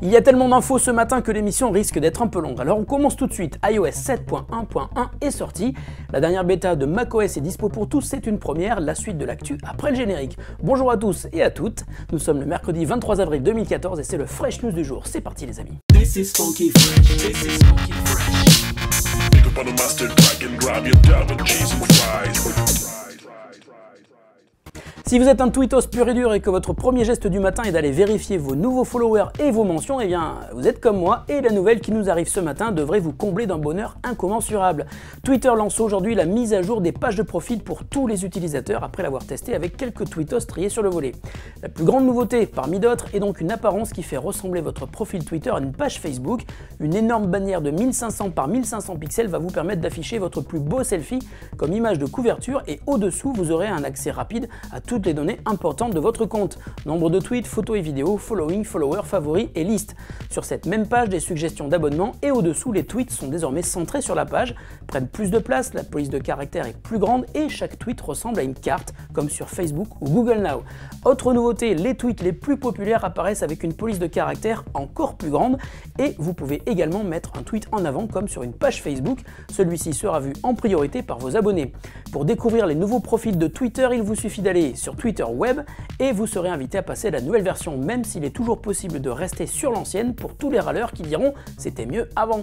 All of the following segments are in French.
Il y a tellement d'infos ce matin que l'émission risque d'être un peu longue. Alors on commence tout de suite. iOS 7.1.1 est sorti. La dernière bêta de macOS est dispo pour tous, c'est une première. La suite de l'actu après le générique. Bonjour à tous et à toutes. Nous sommes le mercredi 23 avril 2014 et c'est le Fresh News du jour. C'est parti les amis. This is funky fresh. This is funky fresh. Pick up on the mustard pack and grab your double cheese and fries. Si vous êtes un tweetos pur et dur et que votre premier geste du matin est d'aller vérifier vos nouveaux followers et vos mentions, eh bien vous êtes comme moi et la nouvelle qui nous arrive ce matin devrait vous combler d'un bonheur incommensurable. Twitter lance aujourd'hui la mise à jour des pages de profil pour tous les utilisateurs après l'avoir testé avec quelques tweetos triés sur le volet. La plus grande nouveauté parmi d'autres est donc une apparence qui fait ressembler votre profil Twitter à une page Facebook. Une énorme bannière de 1500 par 1500 pixels va vous permettre d'afficher votre plus beau selfie comme image de couverture et au-dessous vous aurez un accès rapide à toutes les données importantes de votre compte. Nombre de tweets, photos et vidéos, following, followers, favoris et listes. Sur cette même page, des suggestions d'abonnement et au-dessous, les tweets sont désormais centrés sur la page, prennent plus de place, la police de caractères est plus grande et chaque tweet ressemble à une carte comme sur Facebook ou Google Now. Autre nouveauté, les tweets les plus populaires apparaissent avec une police de caractères encore plus grande et vous pouvez également mettre un tweet en avant comme sur une page Facebook. Celui-ci sera vu en priorité par vos abonnés. Pour découvrir les nouveaux profils de Twitter, il vous suffit d'aller sur Twitter Web et vous serez invité à passer à la nouvelle version, même s'il est toujours possible de rester sur l'ancienne pour tous les râleurs qui diront c'était mieux avant.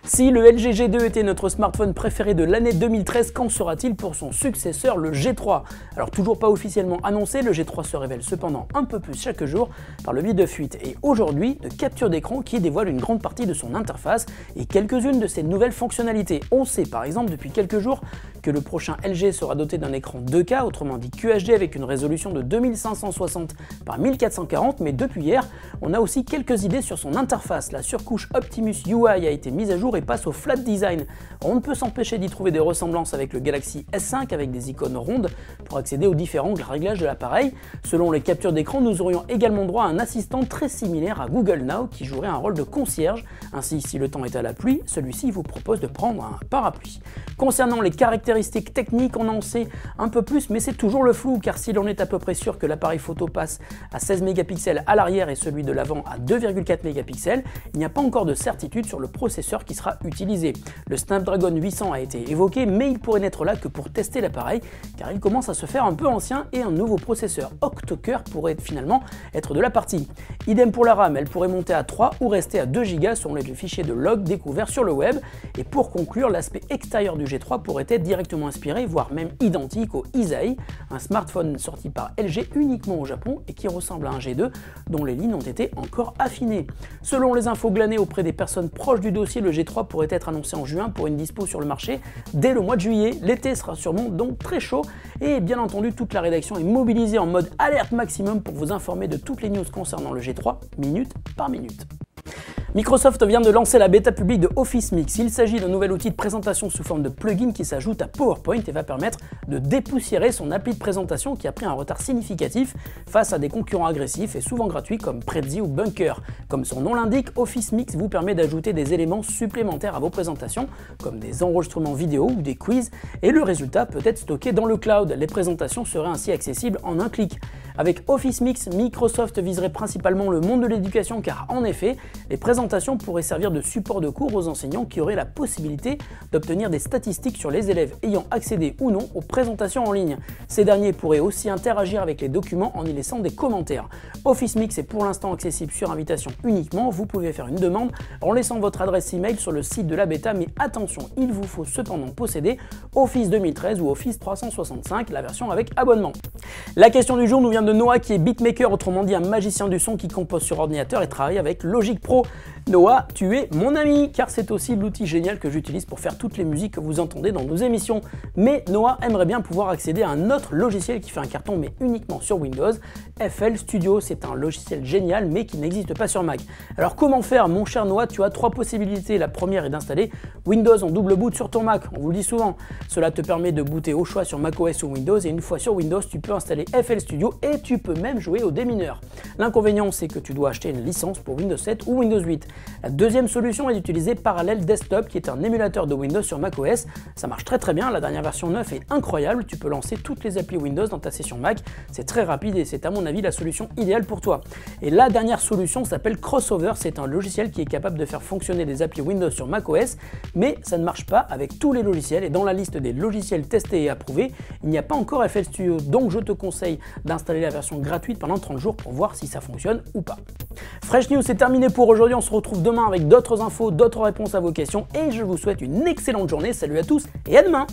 Si le LG G2 était notre smartphone préféré de l'année 2013, qu'en sera-t-il pour son successeur, le G3? Alors toujours pas officiellement annoncé, le G3 se révèle cependant un peu plus chaque jour par le biais de fuites et aujourd'hui de capture d'écran qui dévoile une grande partie de son interface et quelques-unes de ses nouvelles fonctionnalités. On sait par exemple depuis quelques jours que le prochain LG sera doté d'un écran 2K, autrement dit QHD avec une résolution de 2560 par 1440, mais depuis hier, on a aussi quelques idées sur son interface. La surcouche Optimus UI a été mise à jour et passe au flat design. On ne peut s'empêcher d'y trouver des ressemblances avec le Galaxy S5 avec des icônes rondes pour accéder aux différents réglages de l'appareil. Selon les captures d'écran, nous aurions également droit à un assistant très similaire à Google Now qui jouerait un rôle de concierge. Ainsi, si le temps est à la pluie, celui-ci vous propose de prendre un parapluie. Concernant les caractéristiques techniques, on en sait un peu plus, mais c'est toujours le flou, car si l'on est à peu près sûr que l'appareil photo passe à 16 mégapixels à l'arrière et celui de l'avant à 2,4 mégapixels, il n'y a pas encore de certitude sur le processeur qui sera utilisé. Le Snapdragon 800 a été évoqué, mais il pourrait n'être là que pour tester l'appareil, car il commence à se faire un peu ancien et un nouveau processeur octo-cœur pourrait finalement être de la partie. Idem pour la RAM, elle pourrait monter à 3 ou rester à 2 Go selon les fichiers de log découverts sur le web. Et pour conclure, l'aspect extérieur du G3 pourrait être directement inspiré, voire même identique au Isai, un smartphone sorti par LG uniquement au Japon et qui ressemble à un G2 dont les lignes ont été encore affinées. Selon les infos glanées auprès des personnes proches du dossier, le G3 pourrait être annoncé en juin pour une dispo sur le marché dès le mois de juillet. L'été sera sûrement donc très chaud et bien entendu toute la rédaction est mobilisée en mode alerte maximum pour vous informer de toutes les news concernant le G3 minute par minute. Microsoft vient de lancer la bêta publique de Office Mix. Il s'agit d'un nouvel outil de présentation sous forme de plugin qui s'ajoute à PowerPoint et va permettre de dépoussiérer son appli de présentation qui a pris un retard significatif face à des concurrents agressifs et souvent gratuits comme Prezi ou Bunker. Comme son nom l'indique, Office Mix vous permet d'ajouter des éléments supplémentaires à vos présentations comme des enregistrements vidéo ou des quiz et le résultat peut être stocké dans le cloud. Les présentations seraient ainsi accessibles en un clic. Avec Office Mix, Microsoft viserait principalement le monde de l'éducation car en effet, les présentations pourraient servir de support de cours aux enseignants qui auraient la possibilité d'obtenir des statistiques sur les élèves ayant accédé ou non aux présentations en ligne. Ces derniers pourraient aussi interagir avec les documents en y laissant des commentaires. Office Mix est pour l'instant accessible sur invitation uniquement, vous pouvez faire une demande en laissant votre adresse email sur le site de la bêta, mais attention, il vous faut cependant posséder Office 2013 ou Office 365, la version avec abonnement. La question du jour nous vient de Noah qui est beatmaker, autrement dit un magicien du son qui compose sur ordinateur et travaille avec Logic Pro. Noah, tu es mon ami, car c'est aussi l'outil génial que j'utilise pour faire toutes les musiques que vous entendez dans nos émissions. Mais Noah aimerait bien pouvoir accéder à un autre logiciel qui fait un carton mais uniquement sur Windows. FL Studio, c'est un logiciel génial mais qui n'existe pas sur Mac. Alors comment faire mon cher Noah? Tu as trois possibilités. La première est d'installer Windows en double boot sur ton Mac, on vous le dit souvent. Cela te permet de booter au choix sur macOS ou Windows et une fois sur Windows, tu peux installer FL Studio et tu peux même jouer au démineur. L'inconvénient, c'est que tu dois acheter une licence pour Windows 7 ou Windows 8. gratuite. La deuxième solution est d'utiliser Parallel Desktop, qui est un émulateur de Windows sur macOS. Ça marche très très bien, la dernière version 9 est incroyable, tu peux lancer toutes les applis Windows dans ta session Mac, c'est très rapide et c'est à mon avis la solution idéale pour toi. Et la dernière solution s'appelle Crossover, c'est un logiciel qui est capable de faire fonctionner des applis Windows sur macOS, mais ça ne marche pas avec tous les logiciels et dans la liste des logiciels testés et approuvés, il n'y a pas encore FL Studio, donc je te conseille d'installer la version gratuite pendant 30 jours pour voir si ça fonctionne ou pas. Fresh News, c'est terminé pour aujourd'hui, on se retrouve demain avec d'autres infos, d'autres réponses à vos questions et je vous souhaite une excellente journée, salut à tous et à demain!